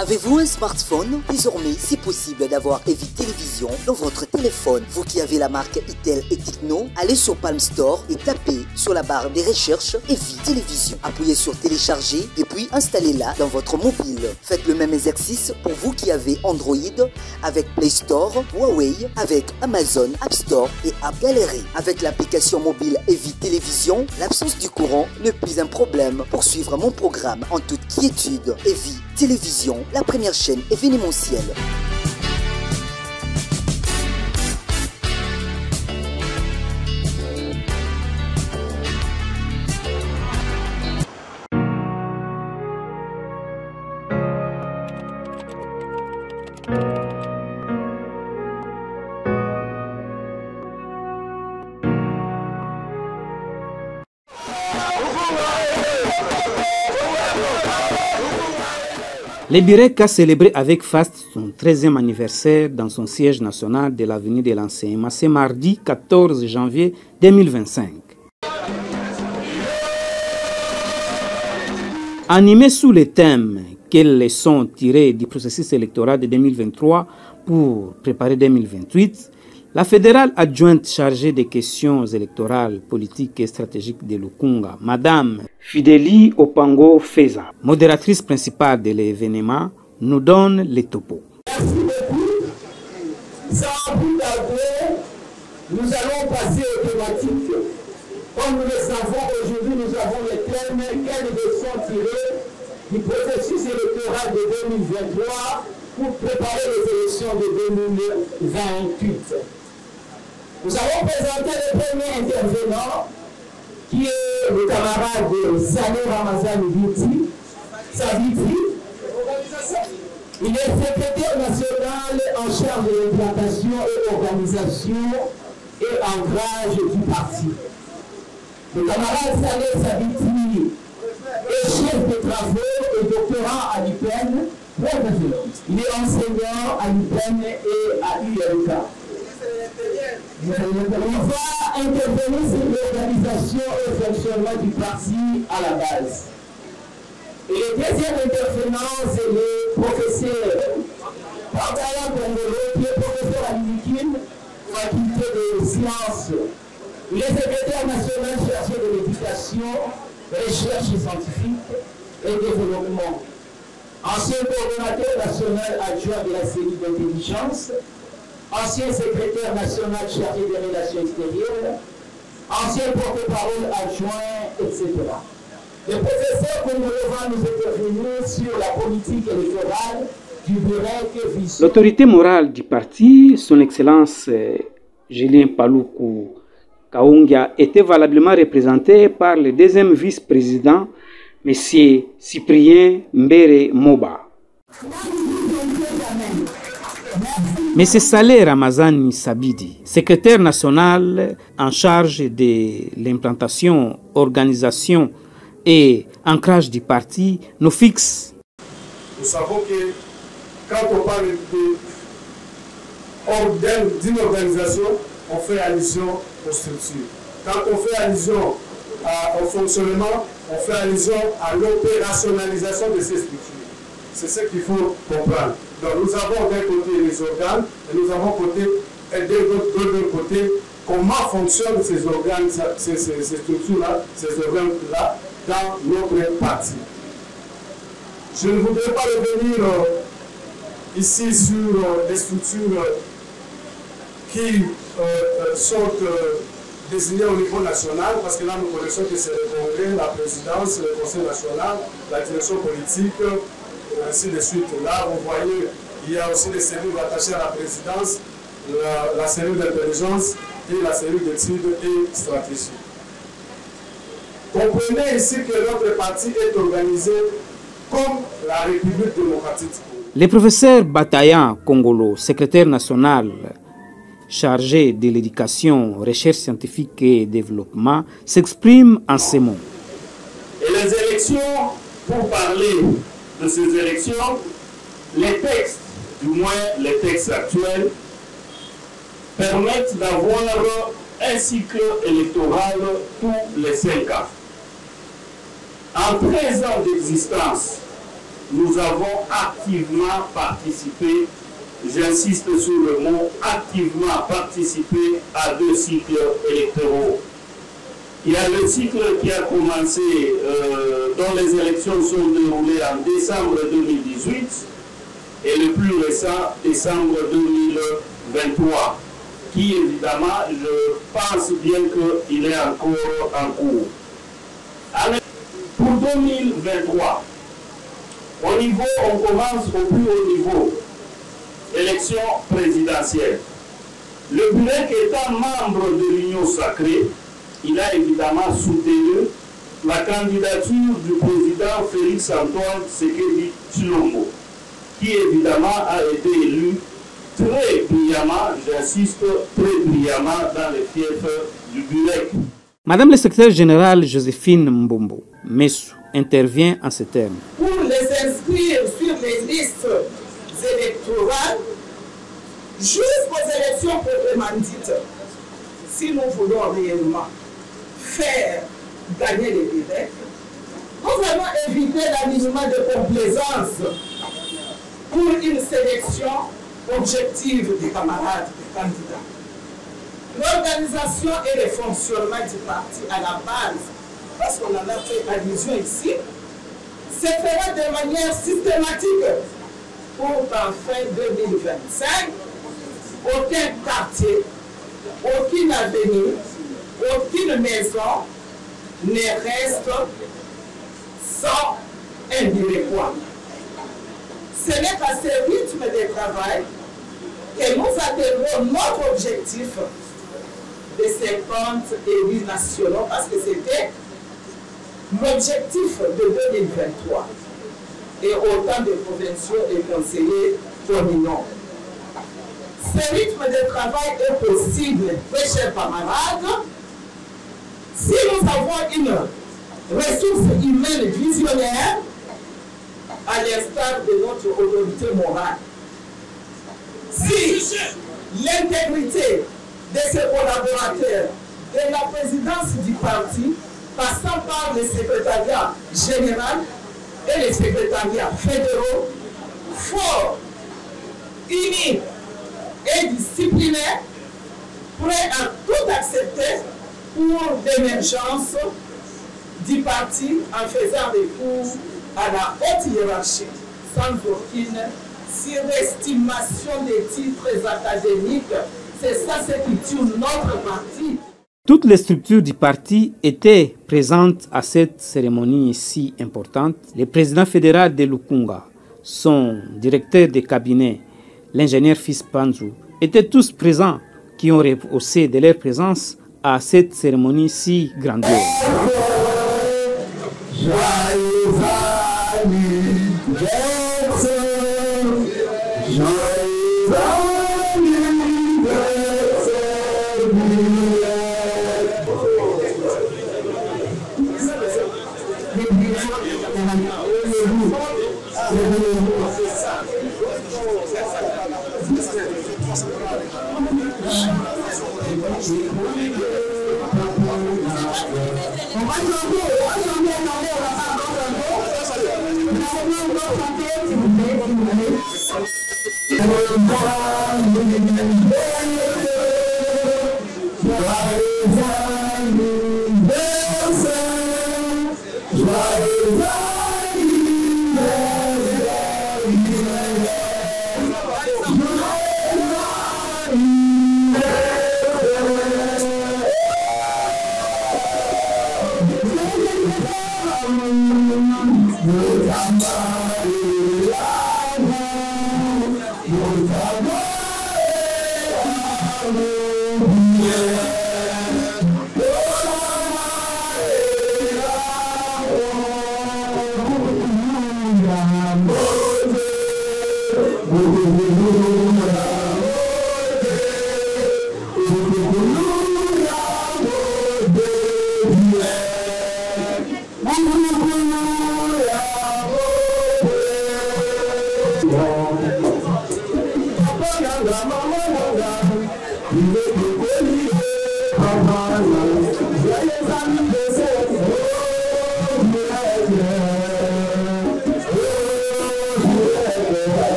Avez-vous un smartphone? Désormais, c'est possible d'avoir Evi Télévision dans votre téléphone. Vous qui avez la marque Itel et Techno, allez sur Palm Store et tapez sur la barre des recherches Evi Télévision. Appuyez sur télécharger et puis installez-la dans votre mobile. Faites le même exercice pour vous qui avez Android avec Play Store, Huawei, avec Amazon App Store et App Gallery. Avec l'application mobile Evi Télévision, l'absence du courant n'est plus un problème pour suivre mon programme en toute quiétude. Evi Télévision, la première chaîne événementielle. Le BIREC a célébré avec faste son 13e anniversaire dans son siège national de l'avenue de l'enseignement ce mardi 14 janvier 2025. Animé sous le thème « Quelles leçons tirées du processus électoral de 2023 pour préparer 2028 », la fédérale adjointe chargée des questions électorales, politiques et stratégiques de Lukunga, Madame Fidélie Opango Feza, modératrice principale de l'événement, nous donne les topos. Merci beaucoup. Sans plus tarder, nous allons passer aux thématiques. Comme nous le savons, aujourd'hui, nous avons les thèmes quelles leçons tirées du processus électoral de 2023 pour préparer les élections de 2028. Nous avons présenté le premier intervenant, qui est le camarade Salé Ramazan Savitri. Il est secrétaire national en charge de l'implantation et organisation et ancrage du parti. Le camarade Salé Savitri est chef de travaux et doctorant à l'IPEN. Il est enseignant à l'IPEN et à l'ULK. Il va intervenir sur l'organisation et le fonctionnement du parti à la base. Et le deuxième intervenant, c'est le professeur Bataya Kongolo, qui est professeur à l'UNIKIN, faculté de sciences. Il est secrétaire national chargé de l'éducation, recherche scientifique et développement. Ancien coordonnateur national adjoint de la série d'intelligence. Ancien secrétaire national chargé des relations extérieures, ancien porte-parole adjoint, etc. Le professeur Kongolo va nous intervenir sur la politique électorale du BIREC. L'autorité morale du parti, son Excellence Julien Paluku Kaungia, était valablement représentée par le deuxième vice-président, M. Cyprien Mbere Moba. M. Salé Ramazani Sabidi, secrétaire national en charge de l'implantation, organisation et ancrage du parti, nous fixe. Nous savons que quand on parle d'une organisation, on fait allusion aux structures. Quand on fait allusion au fonctionnement, on fait allusion à l'opérationnalisation de ces structures. C'est ce qu'il faut comprendre. Donc nous avons d'un côté les organes et nous avons de l'autre côté comment fonctionnent ces organes, ces structures-là, ces organes-là dans notre parti. Je ne voudrais pas revenir ici sur les structures qui sont désignées au niveau national, parce que là nous connaissons que c'est le Congrès, la présidence, le Conseil national, la direction politique, ainsi de suite. Là, vous voyez, il y a aussi des cellules attachées à la présidence, la cellule d'intelligence et la cellule d'études et stratégie. Comprenez ici que notre parti est organisé comme la République démocratique. Le professeur Bataya Kongolo, secrétaire national chargé de l'éducation, recherche scientifique et développement, s'exprime en ces mots. Et les élections, pour parler de ces élections, les textes, du moins les textes actuels, permettent d'avoir un cycle électoral tous les 5 ans. En 13 ans d'existence, nous avons activement participé, j'insiste sur le mot, activement participé à 2 cycles électoraux. Il y a le cycle qui a commencé, dont les élections sont déroulées en décembre 2018 et le plus récent, décembre 2023, qui évidemment, je pense bien qu'il est encore en cours. Pour 2023, on commence au plus haut niveau, élection présidentielle. Le BUREC étant membre de l'Union sacrée, il a évidemment soutenu la candidature du président Félix Antoine Tshisekedi Tshilombo, qui évidemment a été élu très brillamment, j'insiste, très brillamment dans les fiefs du BUREC. Madame le secrétaire général Joséphine Mbombo Messou intervient en ces termes. Pour les inscrire sur les listes électorales jusqu'aux élections proprement dites, si nous voulons réellement faire gagner les BUREC, nous allons éviter l'alignement de complaisance pour une sélection objective des camarades, des candidats. L'organisation et le fonctionnement du parti à la base, parce qu'on en a fait allusion ici, se fera de manière systématique pour qu'en fin 2025, aucun quartier, aucune avenue, aucune maison ne reste sans un Burecois. Ce n'est qu'à ce rythme de travail que nous atteindrons notre objectif de 50 élus nationaux, parce que c'était l'objectif de 2023. Et autant de provinciaux et conseillers dominants. Ce rythme de travail est possible, mes chers camarades, si nous avons une ressource humaine visionnaire, à l'instar de notre autorité morale. Si l'intégrité de ses collaborateurs, de la présidence du parti, passant par le secrétariat général et les secrétariats fédéraux, forts, unis et disciplinés, prêts à tout accepter pour l'émergence du parti en faisant recours à la haute hiérarchie, sans aucune surestimation des titres académiques. C'est ça ce qui tue notre parti. Toutes les structures du parti étaient présentes à cette cérémonie si importante. Le président fédéral de Lukunga, son directeur de cabinet, l'ingénieur Fils Panzou, étaient tous présents, qui ont rehaussé de leur présence à cette cérémonie si grandiose.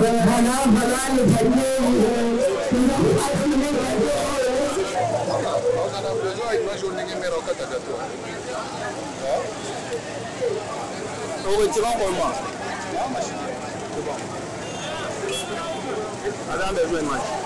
Voilà le panier. Tu vas pour moi. Adam besoin de match.